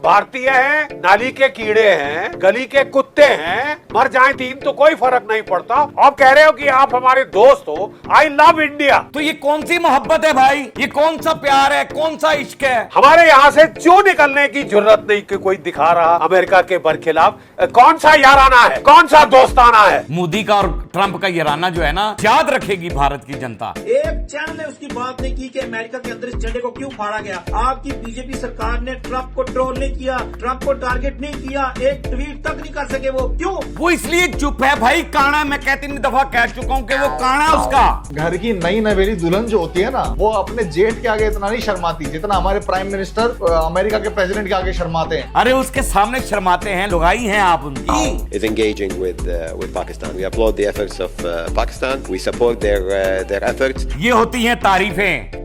भारतीय हैं, नाली के कीड़े हैं, गली के कुत्ते हैं, मर जाएं तीन तो कोई फर्क नहीं पड़ता। आप कह रहे हो कि आप हमारे दोस्त हो। I love India. तो ये कौन सी मोहब्बत है भाई? ये कौन सा प्यार है? कौन सा इश्क है? हमारे यहाँ से क्यों निकलने की जरूरत नहीं कि कोई दिखा रहा अमेरिका के बरखिलाफ। कौन सा याराना है, कौन सा दोस्ताना है? मोदी का और ट्रंप का याराना जो है ना, याद रखेगी भारत की जनता। एक चैनल ने उसकी बात नहीं की कि अमेरिका के अंदर इस झंडे को क्यों फाड़ा गया। आपकी बीजेपी सरकार ने ट्रंप को ट्रोल नहीं किया, ट्रंप को टारगेट नहीं किया, एक ट्वीट तक नहीं कर सके। वो क्यों? वो इसलिए चुप है भाई। काना, मैं 3 दफा कह चुका हूँ कि वो काना है उसका। घर की नई नवेली दुल्हन जो होती है ना, वो अपने जेठ के आगे इतना नहीं शर्माती जितना हमारे प्राइम मिनिस्टर अमेरिका के प्रेसिडेंट के आगे शर्माते हैं। अरे उसके सामने शर्माते हैं, लुगाई हैं आप उनकी। is engaging with Pakistan. We applaud the efforts of Pakistan. We support their efforts. ये होती हैं तारीफें।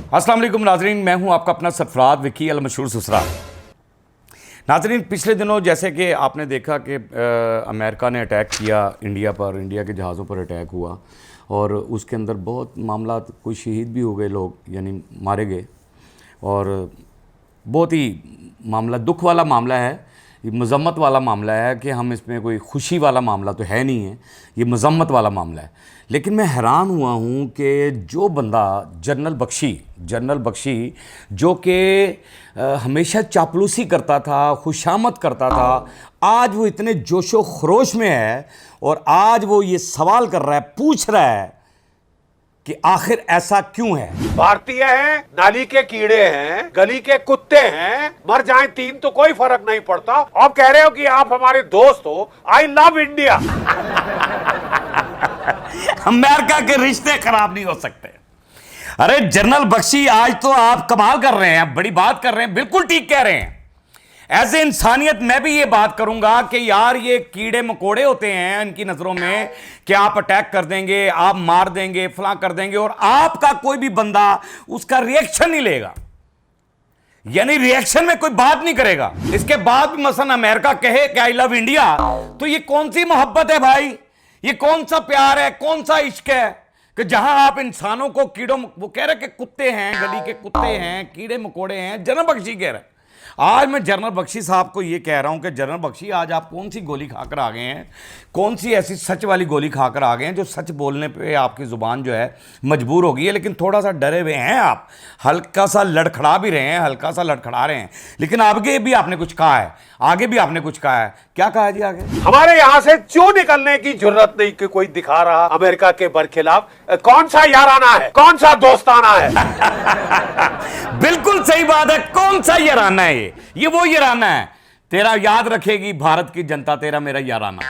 अस्सलाम वालेकुम नाजरीन, मैं हूं आपका अपना सरफराज विकी अल मशहूर सुसरा। नाजरीन, पिछले दिनों जैसे कि आपने देखा कि अमेरिका ने अटैक किया इंडिया पर, इंडिया के जहाज़ों पर अटैक हुआ और उसके अंदर बहुत मामला, कोई शहीद भी हो गए लोग, यानी मारे गए, और बहुत ही मामला दुख वाला मामला है, ये मज़म्मत वाला मामला है कि हम इसमें कोई खुशी वाला मामला तो है नहीं है, ये मज़म्मत वाला मामला है। लेकिन मैं हैरान हुआ हूँ कि जो बंदा जनरल बख्शी जो कि हमेशा चापलूसी करता था, खुशामद करता था, आज वो इतने जोशो खरोश में है और आज वो ये सवाल कर रहा है, पूछ रहा है कि आखिर ऐसा क्यों है। भारतीय हैं, नाली के कीड़े हैं, गली के कुत्ते हैं, मर जाएं तीन तो कोई फर्क नहीं पड़ता। आप कह रहे हो कि आप हमारे दोस्त हो। I love India. अमेरिका के रिश्ते खराब नहीं हो सकते। अरे जनरल बख्शी, आज तो आप कमाल कर रहे हैं, बड़ी बात कर रहे हैं, बिल्कुल ठीक कह रहे हैं। एज ए इंसानियत मैं भी ये बात करूंगा कि यार ये कीड़े मकोड़े होते हैं इनकी नजरों में कि आप अटैक कर देंगे, आप मार देंगे, फलां कर देंगे और आपका कोई भी बंदा उसका रिएक्शन नहीं लेगा, यानी रिएक्शन में कोई बात नहीं करेगा। इसके बाद भी मसलन अमेरिका कहे कि आई लव इंडिया, तो ये कौन सी मोहब्बत है भाई? ये कौन सा प्यार है? कौन सा इश्क है कि जहां आप इंसानों को कीड़ों, वो कह रहे कि कुत्ते हैं, गली के कुत्ते हैं, कीड़े मकोड़े हैं। जनरल बख्शी कह रहे हैं। आज मैं जनरल बख्शी साहब को ये कह रहा हूं कि जनरल बख्शी, आज आप कौन सी गोली खाकर आ गए हैं? कौन सी ऐसी सच वाली गोली खाकर आ गए हैं जो सच बोलने पे आपकी ज़ुबान जो है मजबूर हो गई है? लेकिन थोड़ा सा डरे हुए हैं आप, हल्का सा लड़खड़ा भी रहे हैं, हल्का सा लड़खड़ा रहे हैं, लेकिन आगे भी आपने कुछ कहा है, आगे भी आपने कुछ कहा है। क्या कहा जी आगे? हमारे यहाँ से क्यों निकलने की जरूरत नहीं कि कोई दिखा रहा अमेरिका के बरखिलाफ। कौन सा याराना है, कौन सा दोस्ताना है? बिल्कुल सही बात है। कौन सा याराना है? ये वो याराना है। तेरा याद रखेगी भारत की जनता, तेरा मेरा याराना,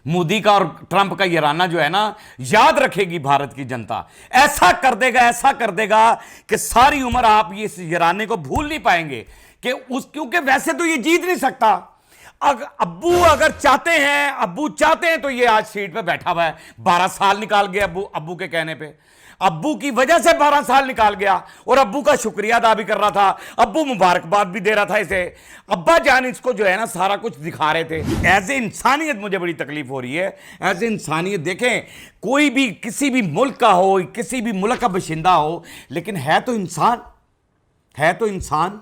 मोदी का और ट्रंप का याराना जो है ना, याद रखेगी भारत की जनता। ऐसा कर देगा कि सारी उम्र आप ये इस याराने को भूल नहीं पाएंगे कि क्योंकि वैसे तो ये जीत नहीं सकता। अब्बू अगर चाहते हैं तो ये आज सीट पे बैठा हुआ है। 12 साल निकाल गया अब्बू के कहने पे, अब्बू की वजह से 12 साल निकाल गया और अब्बू का शुक्रिया अदा भी कर रहा था, अब्बू मुबारकबाद भी दे रहा था इसे, अब्बा जान इसको जो है ना सारा कुछ दिखा रहे थे। एज ए इंसानियत मुझे बड़ी तकलीफ हो रही है। एज ए इंसानियत देखें, कोई भी किसी भी मुल्क का हो, किसी भी मुल्क का बाशिंदा हो, लेकिन है तो इंसान।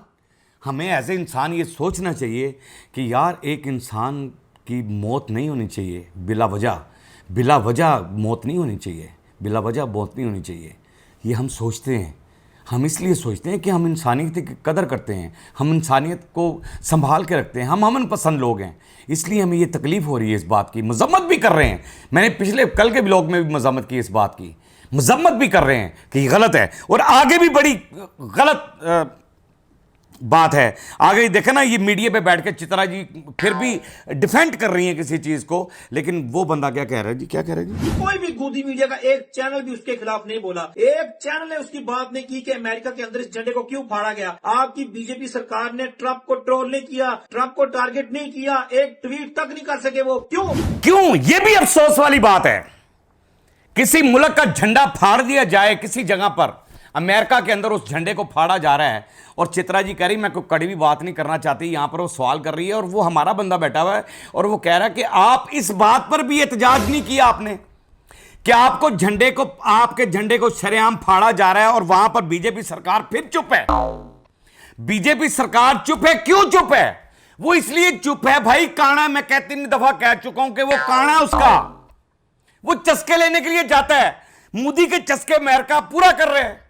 हमें एज ए इंसान ये सोचना चाहिए कि यार एक इंसान की मौत नहीं होनी चाहिए बिला वजह मौत नहीं होनी चाहिए। ये हम सोचते हैं, हम इसलिए सोचते हैं कि हम इंसानियत की कदर करते हैं, हम इंसानियत को संभाल के रखते हैं, हम अमन पसंद लोग हैं, इसलिए हमें ये तकलीफ़ हो रही है। इस बात की मज़म्मत भी कर रहे हैं। मैंने कल के ब्लॉग में भी मज़म्मत की, इस बात की मज़म्मत भी कर रहे हैं कि गलत है और आगे भी बड़ी गलत बात है। आगे देखे ना, ये मीडिया पे बैठ के चित्रा जी फिर भी डिफेंड कर रही हैं किसी चीज को, लेकिन वो बंदा क्या कह रहा है जी? क्या कह रहा है जी? कोई भी गोदी मीडिया का एक चैनल भी उसके खिलाफ नहीं बोला, एक चैनल ने उसकी बात नहीं की कि अमेरिका के अंदर इस झंडे को क्यों फाड़ा गया। आपकी बीजेपी सरकार ने ट्रंप को ट्रोल नहीं किया, ट्रंप को टारगेट नहीं किया, एक ट्वीट तक नहीं कर सके। वो क्यों? ये भी अफसोस वाली बात है। किसी मुल्क का झंडा फाड़ दिया जाए किसी जगह पर, अमेरिका के अंदर उस झंडे को फाड़ा जा रहा है और चित्रा जी कह रही मैं कोई कड़वी बात नहीं करना चाहती, यहां पर वो सवाल कर रही है और वो हमारा बंदा बैठा हुआ है और वो कह रहा है कि आप इस बात पर भी एहतजाज नहीं किया आपने कि आपके झंडे को शरेआम फाड़ा जा रहा है और वहां पर बीजेपी सरकार फिर चुप है। बीजेपी सरकार चुप है। क्यों चुप है? वो इसलिए चुप है भाई, काना, मैं 3 दफा कह चुका हूं कि वो काना उसका, वो चस्के लेने के लिए जाता है। मोदी के चस्के अमेरिका पूरा कर रहे हैं,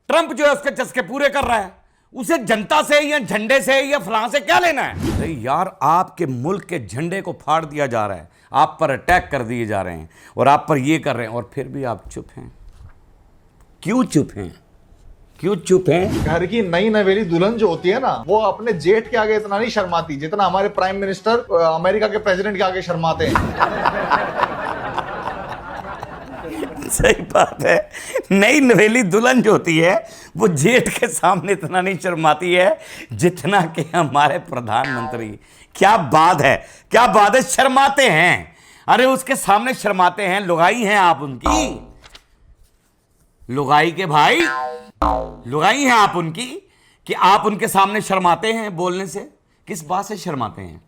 ट्रंप जो है उसके चस्के पूरे कर रहा है। उसे जनता से या झंडे से या फलां से क्या लेना है? अरे यार, आपके मुल्क के झंडे को फाड़ दिया जा रहा है, आप पर अटैक कर दिए जा रहे हैं और आप पर ये कर रहे हैं, और फिर भी आप चुप हैं। क्यों चुप हैं? क्यों चुप हैं? घर की नई नवेली दुल्हन जो होती है ना, वो अपने जेठ के आगे इतना नहीं शर्माती जितना हमारे प्राइम मिनिस्टर अमेरिका के प्रेसिडेंट के आगे शर्माते हैं। सही बात है। नई नवेली दुल्हन जो होती है वो जेठ के सामने इतना नहीं शर्माती है जितना कि हमारे प्रधानमंत्री। क्या बात है, क्या बात है, शर्माते हैं। अरे उसके सामने शर्माते हैं। लुगाई हैं आप उनकी, लुगाई के भाई, लुगाई हैं आप उनकी कि आप उनके सामने शर्माते हैं बोलने से। किस बात से शर्माते हैं?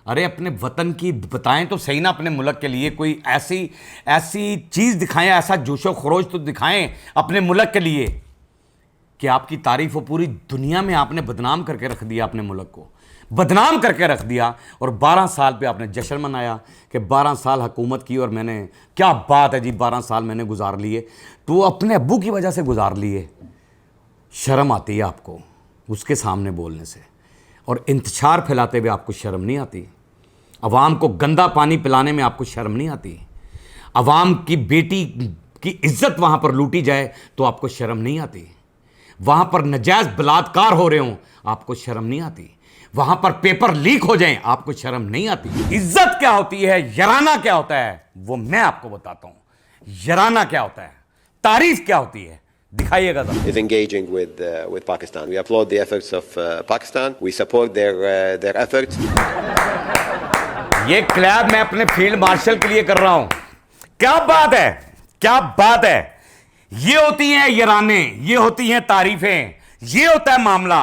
अरे अपने वतन की बताएं तो सही ना, अपने मुल्क के लिए कोई ऐसी चीज़ दिखाएं, ऐसा जोशो खरोश तो दिखाएं अपने मुल्क के लिए कि आपकी तारीफ हो। पूरी दुनिया में आपने बदनाम करके रख दिया, अपने मुल्क को बदनाम करके रख दिया। और 12 साल पे आपने जश्न मनाया कि 12 साल हुकूमत की और मैंने, क्या बात है जी, 12 साल मैंने गुजार लिए। तो अपने अब्बू की वजह से गुजार लिए। शर्म आती है आपको उसके सामने बोलने से, और इंतशार फैलाते हुए आपको शर्म नहीं आती। अवाम को गंदा पानी पिलाने में आपको शर्म नहीं आती। अवाम की बेटी की इज्जत वहाँ पर लूटी जाए तो आपको शर्म नहीं आती। वहाँ पर नजायज़ बलात्कार हो रहे हों आपको शर्म नहीं आती। वहाँ पर पेपर लीक हो जाएं आपको शर्म नहीं आती। इज्जत क्या होती है, यराना क्या होता है, वो मैं आपको बताता हूँ। यराना क्या होता है, तारीफ क्या होती है, दिखाइएगा जरा। Is engaging with Pakistan. We applaud the efforts of Pakistan. We support their efforts. ये क्लैब मैं अपने फील्ड मार्शल के लिए कर रहा हूं। क्या बात है, क्या बात है। ये होती हैं यराने, ये होती हैं तारीफें, ये होता है मामला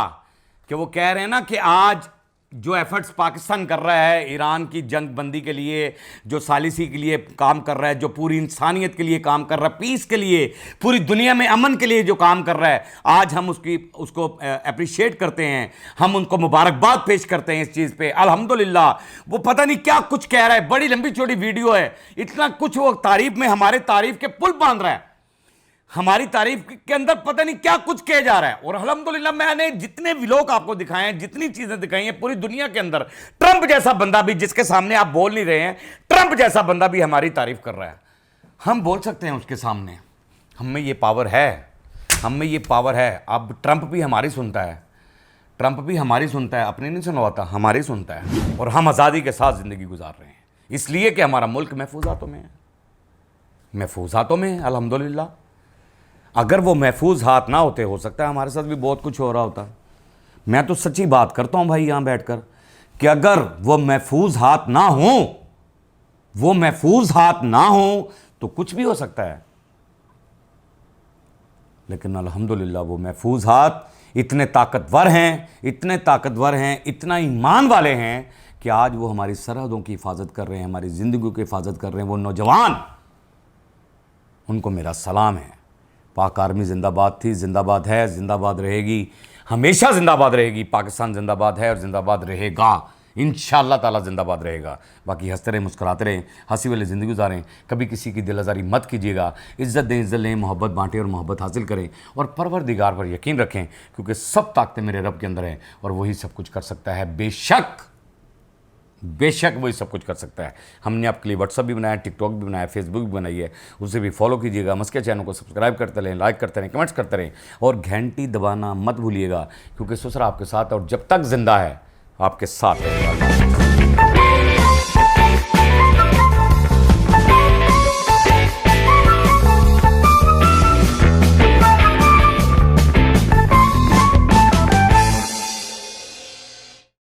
कि वो कह रहे हैं ना कि आज जो एफर्ट्स पाकिस्तान कर रहा है ईरान की जंग बंदी के लिए, जो सालिसी के लिए काम कर रहा है, जो पूरी इंसानियत के लिए काम कर रहा है, पीस के लिए, पूरी दुनिया में अमन के लिए जो काम कर रहा है, आज हम उसको अप्रिशिएट करते हैं, हम उनको मुबारकबाद पेश करते हैं इस चीज़ पे, अल्हम्दुलिल्लाह। वो पता नहीं क्या कुछ कह रहा है, बड़ी लंबी चौड़ी वीडियो है, इतना कुछ वो तारीफ में हमारे तारीफ के पुल बांध रहा है। हमारी तारीफ के अंदर पता नहीं क्या कुछ किया जा रहा है। और अल्हम्दुलिल्लाह मैंने जितने व्लॉग आपको दिखाए हैं, जितनी चीजें दिखाई हैं, पूरी दुनिया के अंदर ट्रंप जैसा बंदा भी, जिसके सामने आप बोल नहीं रहे हैं, ट्रंप जैसा बंदा भी हमारी तारीफ कर रहा है। हम बोल सकते हैं उसके सामने, हम में ये पावर है, हम में ये पावर है। अब ट्रंप भी हमारी सुनता है, ट्रंप भी हमारी सुनता है, अपनी नहीं सुनवाता, हमारी सुनता है। और हम आज़ादी के साथ ज़िंदगी गुजार रहे हैं, इसलिए कि हमारा मुल्क महफूजातों में है, महफूजातों में है अल्हम्दुलिल्लाह। अगर वो महफूज हाथ ना होते, हो सकता है हमारे साथ भी बहुत कुछ हो रहा होता। मैं तो सच्ची बात करता हूं भाई यहां बैठकर कि अगर वो महफूज हाथ ना हो, वो महफूज हाथ ना हो तो कुछ भी हो सकता है। लेकिन अल्हम्दुलिल्लाह वो महफूज हाथ इतने ताकतवर हैं, इतने ताकतवर हैं, इतना ईमान वाले हैं कि आज वो हमारी सरहदों की हिफाजत कर रहे हैं, हमारी ज़िंदगी की हिफाजत कर रहे हैं। वो नौजवान, उनको मेरा सलाम है। पाक आर्मी जिंदाबाद थी, जिंदाबाद है, जिंदाबाद रहेगी, हमेशा जिंदाबाद रहेगी। पाकिस्तान जिंदाबाद है और जिंदाबाद रहेगा, इंशाअल्लाह ताला जिंदाबाद रहेगा। बाकी हंसते रहें, मुस्कुराते रहें, हंसी वाली ज़िंदगी गुजारें, कभी किसी की दिल आज़ारी मत कीजिएगा। इज़्ज़त दें, इज़्ज़त लें, मोहब्बत बांटें और मोहब्बत हासिल करें, और परवरदिगार पर यकीन रखें, क्योंकि सब ताकतें मेरे रब के अंदर हैं और वही सब कुछ कर सकता है। बेशक वही सब कुछ कर सकता है। हमने आपके लिए व्हाट्सअप भी बनाया, टिकटॉक भी बनाया, फेसबुक भी बनाई है, उसे भी फॉलो कीजिएगा। मस्के चैनल को सब्सक्राइब करते रहें, लाइक करते रहें, कमेंट्स करते रहें, और घंटी दबाना मत भूलिएगा, क्योंकि ससुर आपके साथ है और जब तक जिंदा है आपके साथ है।